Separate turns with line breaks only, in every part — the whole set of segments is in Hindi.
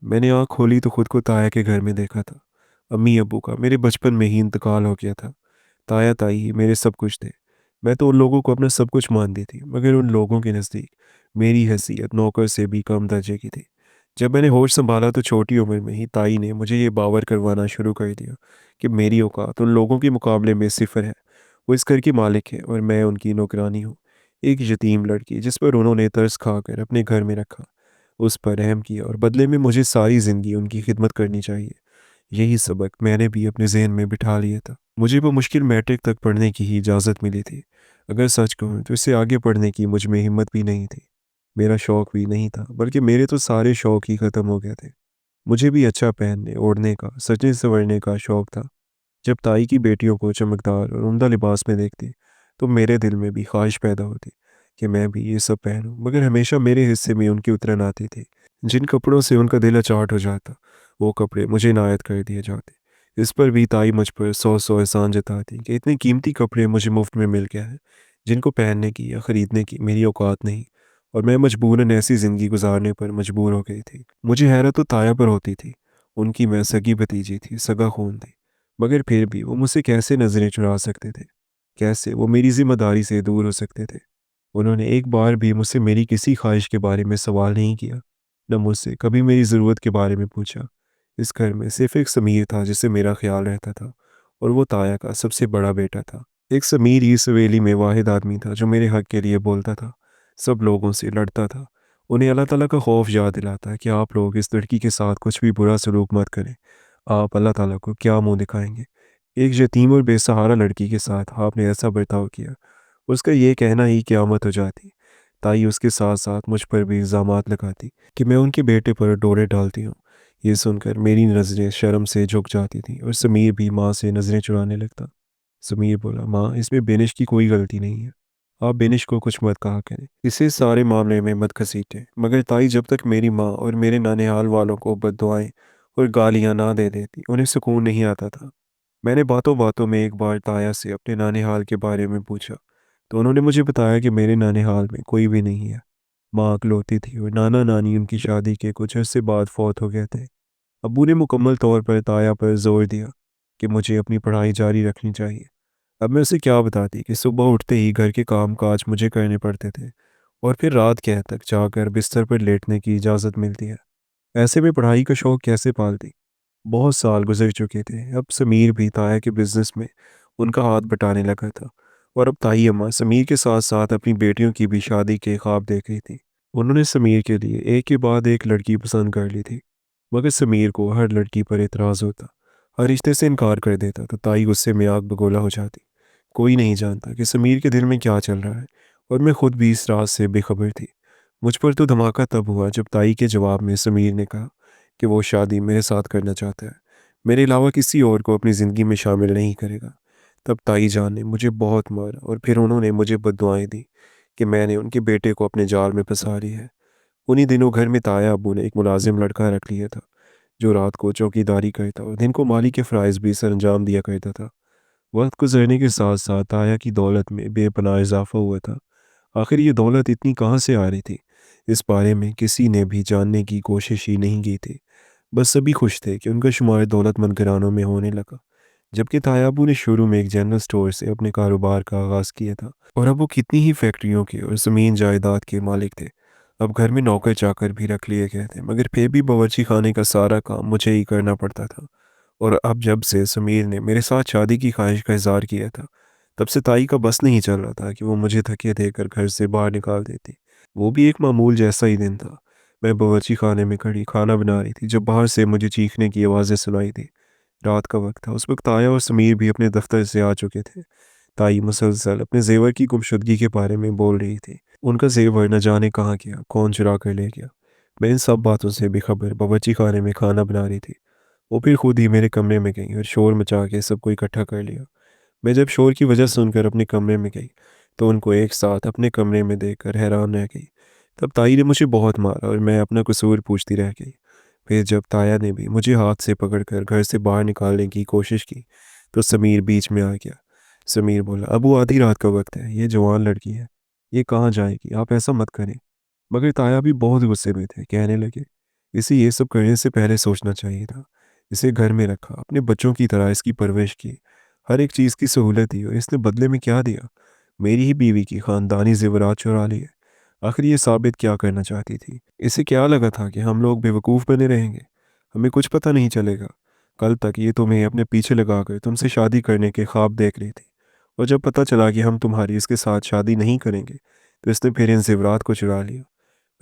मैंने आँख खोली तो खुद को ताया के घर में देखा था। अम्मी-अब्बू का मेरे बचपन में ही इंतकाल हो गया था। ताया-ताई ही मेरे सब कुछ थे। मैं तो उन लोगों को अपना सब कुछ मानती थी, मगर उन लोगों के नज़दीक मेरी हैसियत नौकर से भी कम दर्जे की थी। जब मैंने होश सँभाला तो छोटी उम्र में ही ताई ने मुझे ये बावर करवाना शुरू कर दिया कि मेरी औकात उन लोगों के मुकाबले में सिफ़र है। वो इस घर की मालिक है और मैं उनकी नौकरानी हूँ। एक यतीम लड़की जिस पर उन्होंने तरस खाकर अपने घर में रखा, उस पर रहम किया और बदले में मुझे सारी ज़िंदगी उनकी खिदमत करनी चाहिए। यही सबक मैंने भी अपने ज़हन में बिठा लिया था। मुझे वो मुश्किल मैट्रिक तक पढ़ने की ही इजाज़त मिली थी। अगर सच कहूँ तो इससे आगे पढ़ने की मुझ में हिम्मत भी नहीं थी। मेरा शौक भी नहीं था, बल्कि मेरे तो सारे शौक ही ख़त्म हो गए थे। मुझे भी अच्छा पहनने, ओढ़ने का, सजने-संवरने का शौक था। जब ताई की बेटियों को चमकदार और उम्दा लिबास में देखती, तो मेरे दिल में भी ख्वाहिश पैदा होती कि मैं भी ये सब पहनूं, मगर हमेशा मेरे हिस्से में उनकी उतरन आती थी। जिन कपड़ों से उनका दिल अचाट हो जाता, वो कपड़े मुझे इनायत कर दिए जाते। इस पर भी ताई मुझ पर सौ सौ एहसान जताती कि इतने कीमती कपड़े मुझे मुफ्त में मिल गया है, जिनको पहनने की या ख़रीदने की मेरी औकात नहीं, और मैं मजबूरन ऐसी ज़िंदगी गुजारने पर मजबूर हो गई थी। मुझे हैरत तो ताया पर होती थी। उनकी मैं सगी भतीजी थी, सगा खून थी। मगर फिर भी वो मुझसे कैसे नज़रें चुरा सकते थे? कैसे वो मेरी ज़िम्मेदारी से दूर हो सकते थे? उन्होंने एक बार भी मुझसे मेरी किसी ख्वाहिश के बारे में सवाल नहीं किया, न मुझसे कभी मेरी ज़रूरत के बारे में पूछा। इस घर में सिर्फ़ एक समीर था जिससे मेरा ख़्याल रहता था, और वो ताया का सबसे बड़ा बेटा था। एक समीर ही इस हवेली में वाहिद आदमी था जो मेरे हक़ के लिए बोलता था, सब लोगों से लड़ता था। उन्हें अल्लाह ताला का खौफ याद दिलाता कि आप लोग इस लड़की के साथ कुछ भी बुरा सलूक मत करें। आप अल्लाह ताला को क्या मुँह दिखाएँगे? एक यतीम और बेसहारा लड़की के साथ आपने ऐसा बर्ताव किया, उसका ये कहना ही क़यामत हो जाती। ताई उसके साथ-साथ मुझ पर भी इल्ज़ामात लगाती कि मैं उनके बेटे पर डोरे डालती हूँ। ये सुनकर मेरी नज़रें शर्म से झुक जाती थीं और समीर भी माँ से नज़रें चुराने लगता। समीर बोला, माँ, इसमें बेनिश की कोई गलती नहीं है। आप बेनिश को कुछ मत कहा करें। इसे सारे मामले में मत घसीटें। मगर ताई जब तक मेरी माँ और मेरे ननिहाल वालों को बद्दुआएँ और गालियाँ ना दे देती, उन्हें सुकून नहीं आता था। मैंने बातों-बातों में एक बार ताया से अपने ननिहाल के बारे में पूछा, तो उन्होंने मुझे बताया कि मेरे ननिहाल में कोई भी नहीं है। माँ अकलौती थी और नाना-नानी उनकी शादी के कुछ अरसे बाद फौत हो गए थे। अब्बू ने मुकम्मल तौर पर ताया पर ज़ोर दिया कि मुझे अपनी पढ़ाई जारी रखनी चाहिए। अब मैं उसे क्या बताती कि सुबह उठते ही घर के काम-काज मुझे करने पड़ते थे, और फिर रात गहर तक जाकर बिस्तर पर लेटने की इजाज़त मिलती है। ऐसे में पढ़ाई का शौक कैसे पालती? बहुत साल गुज़र चुके थे। अब समीर भी ताया के बिज़नेस में उनका हाथ बटाने लगा था, और अब ताई अम्मा समीर के साथ-साथ अपनी बेटियों की भी शादी के ख्वाब देख रही थी। उन्होंने समीर के लिए एक के बाद एक लड़की पसंद कर ली थी, मगर समीर को हर लड़की पर एतराज़ होता, हर रिश्ते से इनकार कर देता, तो ताई गुस्से में आग बगोला हो जाती। कोई नहीं जानता कि समीर के दिल में क्या चल रहा है, और मैं खुद भी इस राज से बेखबर थी। मुझ पर तो धमाका तब हुआ जब ताई के जवाब में समीर ने कहा कि वो शादी मेरे साथ करना चाहता है, मेरे अलावा किसी और को अपनी ज़िंदगी में शामिल नहीं करेगा। तब ताई जान ने मुझे बहुत मारा, और फिर उन्होंने मुझे बद्दुआएँ दी कि मैंने उनके बेटे को अपने जाल में फंसा लिया है। उन्हीं दिनों घर में ताया अब्बू ने एक मुलाजिम लड़का रख लिया था, जो रात को चौकीदारी करता और दिन को माली के फ़राइज़ भी सरअंजाम दिया करता था। वक्त गुजरने के साथ साथ ताया की दौलत में बेपनाह इजाफा हुआ था। आखिर ये दौलत इतनी कहाँ से आ रही थी, इस बारे में किसी ने भी जानने की कोशिश ही नहीं की थी। बस सभी खुश थे कि उनका शुमार दौलतमंद घरानों में होने लगा। जबकि तायाबू ने शुरू में एक जनरल स्टोर से अपने कारोबार का आगाज़ किया था, और अब वो कितनी ही फैक्ट्रियों के और ज़मीन जायदाद के मालिक थे। अब घर में नौकर चाकर भी रख लिए गए थे, मगर फिर भी बावर्ची खाने का सारा काम मुझे ही करना पड़ता था। और अब जब से समीर ने मेरे साथ शादी की ख्वाहिश का इज़हार किया था, तब से ताई का बस नहीं चल रहा था कि वो मुझे धक्के देकर घर से बाहर निकाल देती। वो भी एक मामूल जैसा ही दिन था। मैं बावर्ची खाने में खड़ी खाना बना रही थी जब बाहर से मुझे चीखने की आवाज़ें सुनाई दी। रात का वक्त था। उस वक्त ताया और समीर भी अपने दफ्तर से आ चुके थे। ताई मुसलसल अपने ज़ेवर की गुमशुदगी के बारे में बोल रही थी। उनका ज़ेवर न जाने कहाँ गया, कौन चुरा कर ले गया। मैं इन सब बातों से बेखबर बावर्ची खाने में खाना बना रही थी। वो फिर खुद ही मेरे कमरे में गई और शोर मचा के सबको इकट्ठा कर लिया। मैं जब शोर की वजह सुनकर अपने कमरे में गई, तो उनको एक साथ अपने कमरे में देखकर हैरान रह गई। तब ताई ने मुझे बहुत मारा और मैं अपना कसूर पूछती रह गई। फिर जब ताया ने भी मुझे हाथ से पकड़कर घर से बाहर निकालने की कोशिश की, तो समीर बीच में आ गया। समीर बोला, अबू, आधी रात का वक्त है, ये जवान लड़की है, ये कहाँ जाएगी, आप ऐसा मत करें। मगर ताया भी बहुत गुस्से में थे, कहने लगे, इसे ये सब करने से पहले सोचना चाहिए था। इसे घर में रखा, अपने बच्चों की तरह इसकी परवरिश की, हर एक चीज़ की सहूलत दी और इसने बदले में क्या दिया? मेरी ही बीवी की ख़ानदानी ज़ेवरात चुरा लिए। आखिर ये साबित क्या करना चाहती थी? इसे क्या लगा था कि हम लोग बेवकूफ़ बने रहेंगे? हमें कुछ पता नहीं चलेगा। कल तक ये तुम्हें अपने पीछे लगाकर तुमसे शादी करने के ख्वाब देख रही थी और जब पता चला कि हम तुम्हारी इसके साथ शादी नहीं करेंगे, तो इसने फिर इन ज़ेवरात को चुरा लिया।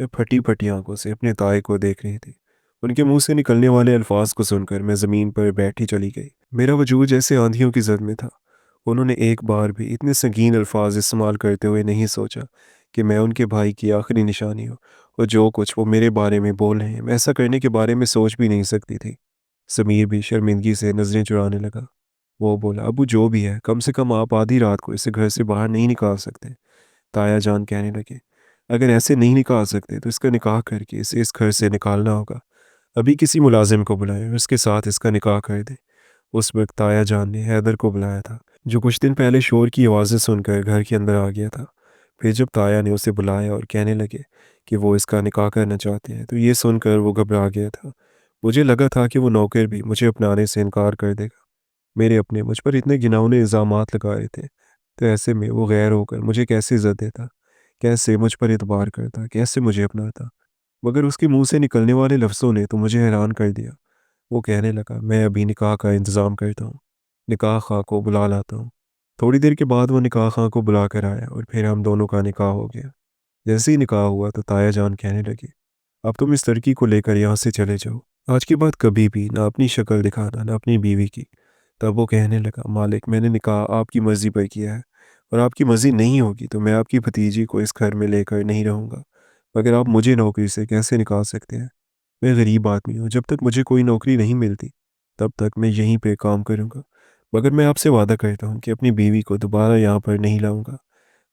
मैं फटी-फटी आँखों से अपने ताए को देख रही थी। उनके मुँह से निकलने वाले अल्फाज़ को सुनकर मैं ज़मीन पर बैठी चली गई। मेरा वजूद जैसे आँधियों की ज़द में था। उन्होंने एक बार भी इतने संगीन अल्फाज इस्तेमाल करते हुए नहीं सोचा कि मैं उनके भाई की आखिरी निशानी हूँ और जो कुछ वो मेरे बारे में बोल रहे हैं मैं ऐसा करने के बारे में सोच भी नहीं सकती थी। समीर भी शर्मिंदगी से नज़रें चुराने लगा। वो बोला, अबू जो भी है, कम से कम आप आधी रात को इसे घर से बाहर नहीं निकाल सकते। ताया जान कहने लगे, अगर ऐसे नहीं निकाल सकते तो इसका निकाह करके इसे इस घर से निकालना होगा। अभी किसी मुलाजिम को बुलाएं और उसके साथ इसका निकाह कर दें। उस वक्त ताया जान ने हैदर को बुलाया था, जो कुछ दिन पहले शोर की आवाज़ें सुनकर घर के अंदर आ गया था। फिर जब ताया ने उसे बुलाया और कहने लगे कि वो इसका निकाह करना चाहते हैं, तो ये सुनकर वो घबरा गया था। मुझे लगा था कि वो नौकर भी मुझे अपनाने से इनकार कर देगा। मेरे अपने मुझ पर इतने घिनौने इल्ज़ामात लगा रहे थे, तो ऐसे में वो गैर होकर मुझे कैसे इज़्ज़त देता, कैसे मुझ पर एतबार करता, कैसे मुझे अपनाता। मगर उसके मुँह से निकलने वाले लफ्ज़ों ने तो मुझे हैरान कर दिया। वो कहने लगा, मैं अभी निकाह का इंतज़ाम करता हूँ, निकाह खां को बुला लाता हूँ। थोड़ी देर के बाद वो निकाह खां को बुला कर आया और फिर हम दोनों का निकाह हो गया। जैसे ही निकाह हुआ तो ताया जान कहने लगी, अब तुम इस लड़की को लेकर यहाँ से चले जाओ। आज के बाद कभी भी ना अपनी शक्ल दिखाना ना अपनी बीवी की। तब वो कहने लगा, मालिक मैंने निकाह आपकी मर्ज़ी पर किया है और आपकी मर्ज़ी नहीं होगी तो मैं आपकी भतीजी को इस घर में लेकर नहीं रहूँगा। मगर आप मुझे नौकरी से कैसे निकाल सकते हैं? मैं गरीब आदमी हूँ, जब तक मुझे कोई नौकरी नहीं मिलती, तब तक मैं यहीं पे काम करूँगा। मगर मैं आपसे वादा करता हूँ कि अपनी बीवी को दोबारा यहाँ पर नहीं लाऊँगा।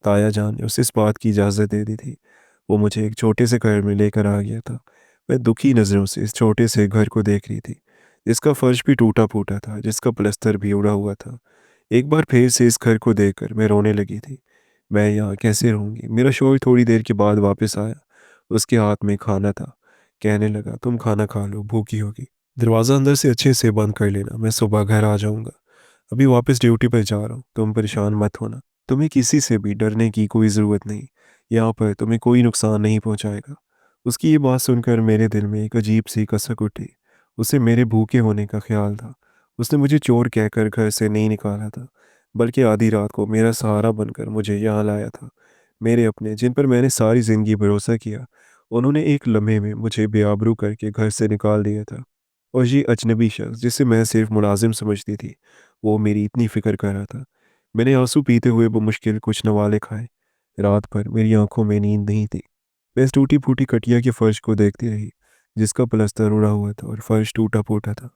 ताया जान ने उसे इस बात की इजाज़त दे दी थी। वो मुझे एक छोटे से घर में लेकर आ गया था। मैं दुखी नज़रों से इस छोटे से घर को देख रही थी, जिसका फर्श भी टूटा-फूटा था, जिसका प्लस्तर भी उड़ा हुआ था। एक बार फिर से इस घर को देखकर मैं रोने लगी थी। मैं यहाँ कैसे रहूँगी? मेरा शौहर थोड़ी देर के बाद वापस आया। उसके हाथ में खाना था। कहने लगा, तुम खाना खा लो, भूखी होगी। दरवाज़ा अंदर से अच्छे से बंद कर लेना, मैं सुबह घर आ जाऊँगा। अभी वापस ड्यूटी पर जा रहा हूँ, तुम परेशान मत होना। तुम्हें किसी से भी डरने की कोई ज़रूरत नहीं। यहाँ पर तुम्हें कोई नुकसान नहीं पहुँचाएगा। उसकी ये बात सुनकर मेरे दिल में एक अजीब-सी कसक उठी। उसे मेरे भूखे होने का ख़्याल था। उसने मुझे चोर कहकर घर से नहीं निकाला था, बल्कि आधी रात को मेरा सहारा बनकर मुझे यहाँ लाया था। मेरे अपने, जिन पर मैंने सारी ज़िंदगी भरोसा किया, उन्होंने एक लम्हे में मुझे बेआबरू करके घर से निकाल दिया था। और ये अजनबी शख्स, जिसे मैं सिर्फ़ मुलाज़िम समझती थी, वो मेरी इतनी फ़िक्र कर रहा था। मैंने आँसू पीते हुए बमुश्किल कुछ नवाले खाए। रात भर मेरी आँखों में नींद नहीं थी। मैं इस टूटी-फूटी खटिया के फर्श को देखती रही, जिसका प्लस्तर उड़ा हुआ था और फर्श टूटा-फूटा था।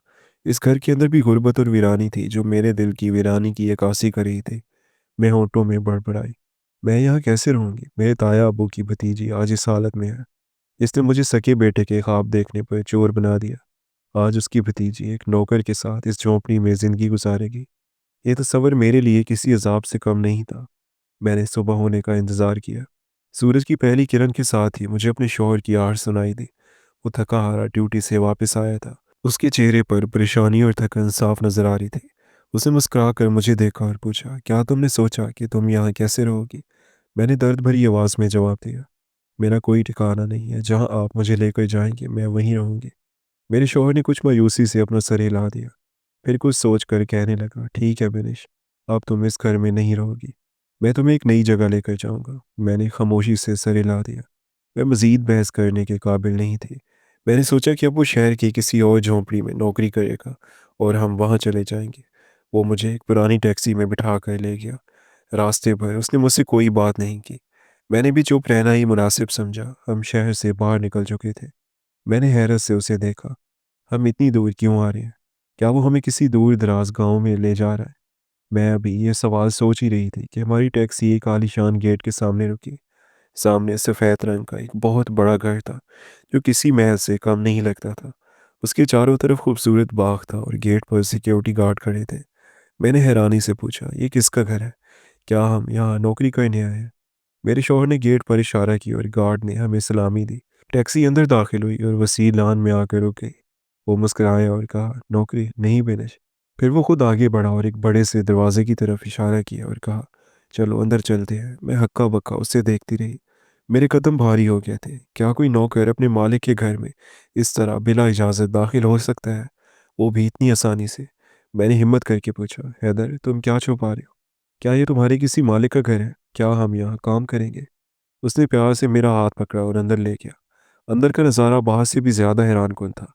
इस घर के अंदर भी गुर्बत और वीरानी थी, जो मेरे दिल की वीरानी की अक्कासी कर रही थी। मैं होठों में बड़बड़ाई, मैं यहाँ कैसे रहूँगी? मेरे ताया अब्बू की भतीजी आज इस हालत में है। इसने मुझे सगे बेटे के ख्वाब देखने पर चोर बना दिया। आज उसकी भतीजी एक नौकर के साथ इस झोंपड़ी में ज़िंदगी गुजारेगी। ये तस्वर मेरे लिए किसी अज़ाब से कम नहीं था। मैंने सुबह होने का इंतज़ार किया। सूरज की पहली किरण के साथ ही मुझे अपने शौहर की आहट सुनाई दी। वो थका-हारा ड्यूटी से वापस आया था। उसके चेहरे पर परेशानी और थकन साफ नज़र आ रही थी। उसने मुस्कुराकर मुझे देखा और पूछा, क्या तुमने सोचा कि तुम यहाँ कैसे रहोगी? मैंने दर्द भरी आवाज़ में जवाब दिया, मेरा कोई ठिकाना नहीं है। जहाँ आप मुझे लेकर जाएँगे, मैं वहीं रहूँगी। मेरे शौहर ने कुछ मायूसी से अपना सर हिला दिया। फिर कुछ सोच कर कहने लगा, ठीक है बिनिश, अब तुम इस घर में नहीं रहोगी। मैं तुम्हें एक नई जगह लेकर जाऊँगा। मैंने खामोशी से सर हिला दिया। मैं मज़ीद बहस करने के काबिल नहीं थी। मैंने सोचा कि अब वो शहर की किसी और झोंपड़ी में नौकरी करेगा और हम वहाँ चले जाएँगे। वो मुझे एक पुरानी टैक्सी में बिठा कर ले गया। रास्ते भर उसने मुझसे कोई बात नहीं की। मैंने भी चुप रहना ही मुनासिब समझा। हम शहर से बाहर निकल चुके थे। मैंने हैरत से उसे देखा। हम इतनी दूर क्यों आ रहे हैं? क्या वो हमें किसी दूर-दराज़ गाँव में ले जा रहा है? मैं अभी ये सवाल सोच ही रही थी कि हमारी टैक्सी एक आलीशान गेट के सामने रुकी। सामने सफ़ेद रंग का एक बहुत बड़ा घर था, जो किसी महल से कम नहीं लगता था। उसके चारों तरफ खूबसूरत बाग था और गेट पर सिक्योरिटी गार्ड खड़े थे। मैंने हैरानी से पूछा, ये किसका घर है? क्या हम यहाँ नौकरी करने आए हैं? मेरे शौहर ने गेट पर इशारा किया और गार्ड ने हमें सलामी दी। टैक्सी अंदर दाखिल हुई और वसील लान में आकर रुक गई। वो मुस्कुराया और कहा, नौकरी नहीं बेनिश। फिर वो खुद आगे बढ़ा और एक बड़े से दरवाजे की तरफ इशारा किया और कहा, चलो अंदर चलते हैं। मैं हक्का बक्का उससे देखती रही। मेरे कदम भारी हो गए थे। क्या कोई नौकर अपने मालिक के घर में इस तरह बिला इजाज़त दाखिल हो सकता है, वो भी इतनी आसानी से? मैंने हिम्मत करके पूछा, हैदर तुम क्या छुपा रहे हो? क्या ये तुम्हारे किसी मालिक का घर है? क्या हम यहाँ काम करेंगे? उसने प्यार से मेरा हाथ पकड़ा और अंदर ले गया। अंदर का नज़ारा बाहर से भी ज़्यादा हैरानकुन था।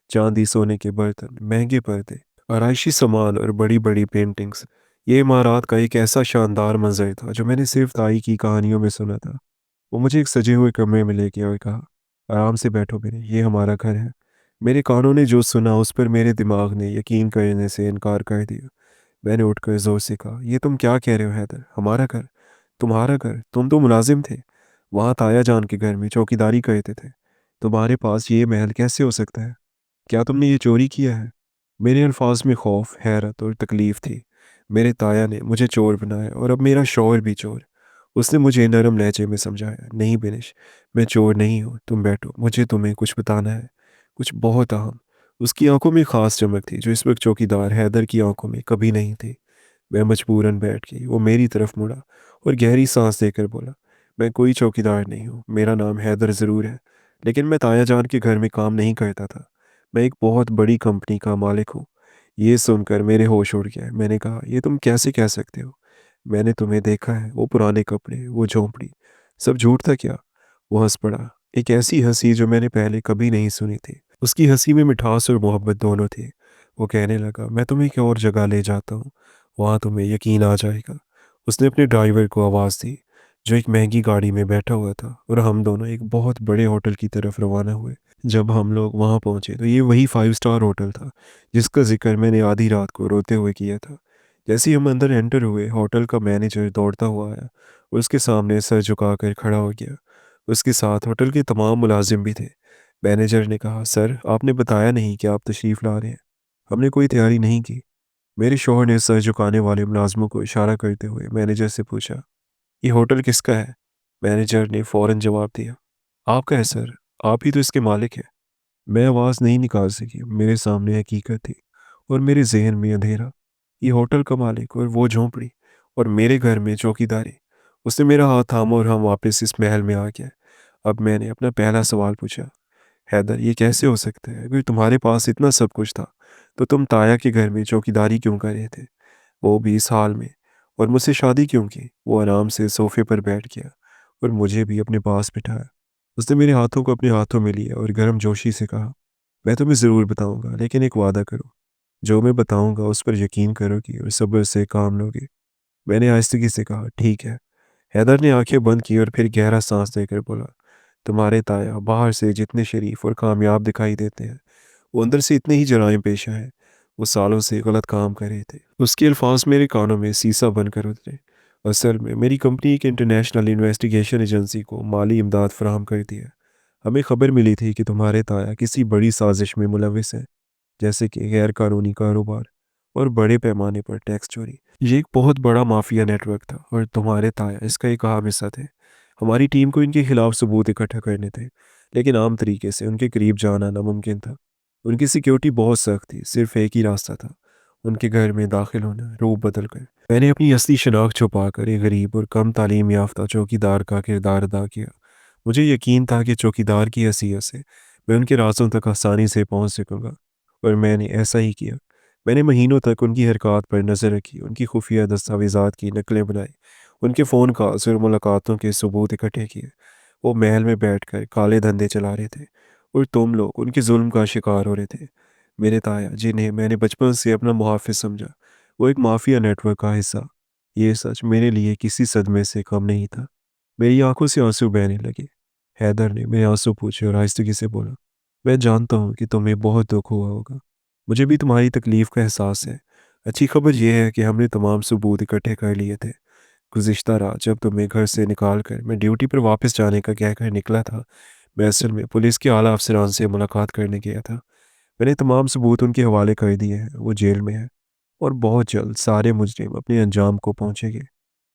चांदी सोने के बर्तन, महंगे पर्दे, आराइशी सामान और बड़ी बड़ी पेंटिंग्स। ये इमारत का एक ऐसा शानदार मंजर था जो मैंने सिर्फ ताई की कहानियों में सुना था। वो मुझे एक सजे हुए कमरे में ले गया और कहा, आराम से बैठो बेटे, ये हमारा घर है। मेरे कानों ने जो सुना उस पर मेरे दिमाग ने यकीन करने से इनकार कर दिया। मैंने उठकर ज़ोर से कहा, ये तुम क्या कह रहे हो हैदर? हमारा घर? तुम्हारा घर? तुम तो मुलाजिम थे। वहाँ ताया जान के घर में चौकीदारी करते थे। तुम्हारे पास ये महल कैसे हो सकता है? क्या तुमने ये चोरी किया है? मेरे अल्फाज में खौफ, हैरत और तकलीफ थी। मेरे ताया ने मुझे चोर बनाया और अब मेरा शौहर भी चोर। उसने मुझे नरम लहजे में समझाया, नहीं बिनिश, मैं चोर नहीं हूँ। तुम बैठो, मुझे तुम्हें कुछ बताना है, कुछ बहुत अहम। उसकी आंखों में खास चमक थी जो इस वक्त चौकीदार हैदर की आंखों में कभी नहीं थी। मैं मजबूरन बैठ गई। वो मेरी तरफ मुड़ा और गहरी सांस लेकर बोला, मैं कोई चौकीदार नहीं हूँ। मेरा नाम हैदर ज़रूर है, लेकिन मैं ताया जान के घर में काम नहीं करता था। मैं एक बहुत बड़ी कंपनी का मालिक हूँ। ये सुनकर मेरे होश उड़ गए। मैंने कहा, ये तुम कैसे कह सकते हो? मैंने तुम्हें देखा है। वो पुराने कपड़े, वो झोंपड़ी, सब झूठ था क्या? वो हंस पड़ा, एक ऐसी हंसी जो मैंने पहले कभी नहीं सुनी थी। उसकी हंसी में मिठास और मोहब्बत दोनों थी। वो कहने लगा, मैं तुम्हें एक और जगह ले जाता हूँ, वहाँ तुम्हें यकीन आ जाएगा। उसने अपने ड्राइवर को आवाज़ दी जो एक महंगी गाड़ी में बैठा हुआ था, और हम दोनों एक बहुत बड़े होटल की तरफ रवाना हुए। जब हम लोग वहाँ पहुँचे तो ये वही 5 स्टार होटल था जिसका जिक्र मैंने आधी रात को रोते हुए किया था। जैसे ही हम अंदर एंटर हुए, होटल का मैनेजर दौड़ता हुआ आया और उसके सामने सर झुकाकर खड़ा हो गया। उसके साथ होटल के तमाम मुलाजिम भी थे। मैनेजर ने कहा, सर आपने बताया नहीं कि आप तशरीफ़ ला रहे हैं। हमने कोई तैयारी नहीं की। मेरे शौहर ने सर झुकाने वाले मुलाजमों को इशारा करते हुए मैनेजर से पूछा, ये होटल किसका है? मैनेजर ने फौरन जवाब दिया, आपका है सर, आप ही तो इसके मालिक हैं। मैं आवाज़ नहीं निकाल सकी। मेरे सामने हकीकत थी और मेरे जहन में अंधेरा। ये होटल का मालिक और वो झोंपड़ी और मेरे घर में चौकीदारी। उसने मेरा हाथ थामा और हम वापस इस महल में आ गए। अब मैंने अपना पहला सवाल पूछा, हैदर ये कैसे हो सकता है? अगर तुम्हारे पास इतना सब कुछ था तो तुम ताया के घर में चौकीदारी क्यों कर रहे थे, वो भी इस हाल में? और मुझसे शादी क्यों की? वो आराम से सोफे पर बैठ गया और मुझे भी अपने पास बिठाया। उसने मेरे हाथों को अपने हाथों में लिया और गर्म जोशी से कहा, मैं तुम्हें ज़रूर बताऊंगा, लेकिन एक वादा करो, जो मैं बताऊंगा उस पर यकीन करोगी और सब्र से काम लोगे। मैंने आहिस्तगी से कहा, ठीक है। हैदर ने आंखें बंद की और फिर गहरा सांस लेकर बोला, तुम्हारे ताया बाहर से जितने शरीफ और कामयाब दिखाई देते हैं, वो अंदर से इतने ही जराइम पेशा है। वो सालों से गलत काम कर रहे थे। उसके अल्फाज मेरे कानों में सीसा बनकर उतरे। असल में मेरी कंपनी एक इंटरनेशनल इन्वेस्टिगेशन एजेंसी को माली इमदाद फराहम करती है। हमें खबर मिली थी कि तुम्हारे ताया किसी बड़ी साजिश में मुलविस है, जैसे कि गैर कानूनी कारोबार और बड़े पैमाने पर टैक्स चोरी। ये एक बहुत बड़ा माफिया नेटवर्क था और तुम्हारे ताया इसका एक अहम हिस्सा थे। हमारी टीम को इनके खिलाफ सबूत इकट्ठा करने थे, लेकिन आम तरीके से उनके करीब जाना नामुमकिन था। उनकी सिक्योरिटी बहुत सख्त थी। सिर्फ एक ही रास्ता था, उनके घर में दाखिल होना, रूप बदल कर। मैंने अपनी असली शनाख्त छुपाकर एक गरीब और कम तालीम याफ्ता चौकीदार का किरदार अदा किया। मुझे यकीन था कि चौकीदार की हैसियत से मैं उनके राज़ों तक आसानी से पहुंच सकूंगा, और मैंने ऐसा ही किया। मैंने महीनों तक उनकी हरकत पर नज़र रखी, उनकी खुफिया दस्तावेज़ात की नकलें बनाई, उनके फ़ोन कॉल्स और मुलाकातों के सबूत इकट्ठे किए। वो महल में बैठकर काले धंधे चला रहे थे और तुम लोग उनके जुल्म का शिकार हो रहे थे। मेरे ताया, जिन्हें मैंने बचपन से अपना मुहाफिज समझा, वो एक माफिया नेटवर्क का हिस्सा। ये सच मेरे लिए किसी सदमे से कम नहीं था। मेरी आंखों से आंसू बहने लगे। हैदर ने मेरे आंसू पूछे और आहिस्तगी से बोला, मैं जानता हूँ कि तुम्हें बहुत दुख हुआ होगा। मुझे भी तुम्हारी तकलीफ का एहसास है। अच्छी खबर यह है कि हमने तमाम सबूत इकट्ठे कर लिए थे। गुज़िश्ता रात जब तुम्हें घर से निकाल कर मैं ड्यूटी पर वापस जाने का कहकर निकला था, मैं असल में पुलिस के आला अफसरान से मुलाकात करने गया था। मैंने तमाम सबूत उनके हवाले कर दिए हैं। वो जेल में है और बहुत जल्द सारे मुजरिम अपने अंजाम को पहुंचेंगे।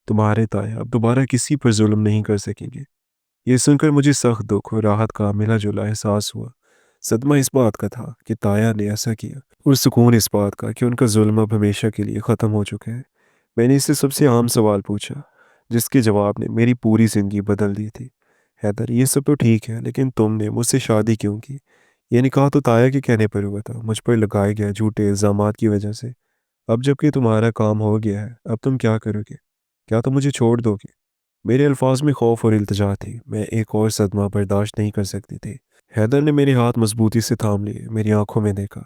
तुम्हारे ताया अब दोबारा किसी पर जुल्म नहीं कर सकेंगे। ये सुनकर मुझे सख्त दुख और राहत का मिला-जुला एहसास हुआ। सदमा इस बात का था कि ताया ने ऐसा किया और सुकून इस बात का कि उनका ज़ुल्म अब हमेशा के लिए ख़त्म हो चुका है। मैंने इससे सबसे आम सवाल पूछा, जिसके जवाब ने मेरी पूरी ज़िंदगी बदल दी थी। हैदर, ये सब तो ठीक है, लेकिन तुमने मुझसे शादी क्यों की? ये निकाह तो ताया के कहने पर हुआ था, मुझ पर लगाए गए झूठे इल्ज़ामात की वजह से। अब जबकि तुम्हारा काम हो गया है, अब तुम क्या करोगे? क्या तुम मुझे छोड़ दोगे? मेरे अल्फाज में खौफ और इल्तिजा थी। मैं एक और सदमा बर्दाश्त नहीं कर सकती थी। हैदर ने मेरे हाथ मजबूती से थाम लिए, मेरी आंखों में देखा।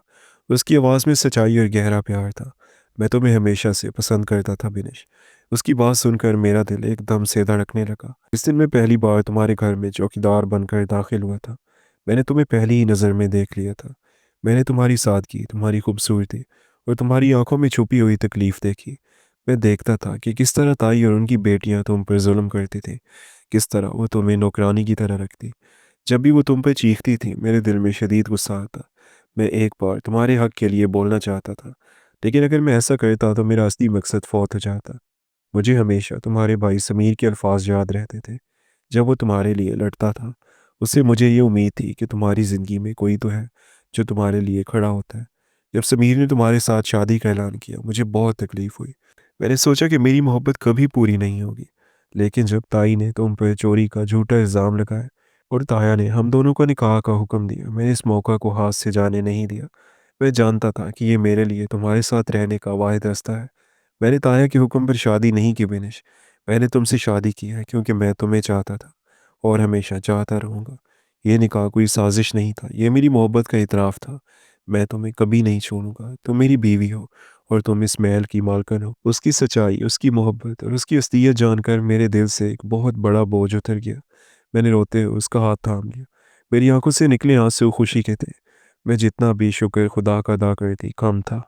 उसकी आवाज़ में सच्चाई और गहरा प्यार था। मैं तुम्हें हमेशा से पसंद करता था बिनिश। उसकी बात सुनकर मेरा दिल एकदम से धड़कने लगा। इस दिन मैं पहली बार तुम्हारे घर में चौकीदार बनकर दाखिल हुआ था। मैंने तुम्हें पहली ही नज़र में देख लिया था। मैंने तुम्हारी सादगी, तुम्हारी खूबसूरती और तुम्हारी आंखों में छुपी हुई तकलीफ़ देखी। मैं देखता था कि किस तरह ताई और उनकी बेटियां तुम पर जुल्म करती थी, किस तरह वो तुम्हें नौकरानी की तरह रखती। जब भी वो तुम पे चीखती थी, मेरे दिल में शदीद गुस्सा आता। मैं एक बार तुम्हारे हक के लिए बोलना चाहता था, लेकिन अगर मैं ऐसा करता तो मेरा असली मकसद फौत हो जाता। मुझे हमेशा तुम्हारे भाई समीर के अल्फाज याद रहते थे, जब वो तुम्हारे लिए लड़ता था। उससे मुझे ये उम्मीद थी कि तुम्हारी ज़िंदगी में कोई तो है जो तुम्हारे लिए खड़ा होता है। जब समीर ने तुम्हारे साथ शादी का ऐलान किया, मुझे बहुत तकलीफ़ हुई। मैंने सोचा कि मेरी मोहब्बत कभी पूरी नहीं होगी, लेकिन जब ताई ने तुम पर चोरी का झूठा इल्ज़ाम लगाया और ताया ने हम दोनों को निकाह का हुक्म दिया, मैंने इस मौका को हाथ से जाने नहीं दिया। मैं जानता था कि ये मेरे लिए तुम्हारे साथ रहने का वाहिद रास्ता है। मैंने ताया के हुक्म पर शादी नहीं की बिनिश। मैंने तुमसे शादी की है क्योंकि मैं तुम्हें चाहता था और हमेशा चाहता रहूँगा। ये निकाह कोई साजिश नहीं था, ये मेरी मोहब्बत का इतराफ़ था। मैं तुम्हें कभी नहीं छोड़ूंगा। तुम मेरी बीवी हो और तुम इस महल की मालकिन हो। उसकी सच्चाई, उसकी मोहब्बत और उसकी असलियत जानकर मेरे दिल से एक बहुत बड़ा बोझ उतर गया। मैंने रोते हुए उसका हाथ थाम लिया। मेरी आंखों से निकले आंसू खुशी के थे। मैं जितना भी शुक्र खुदा का अदा करती कम था।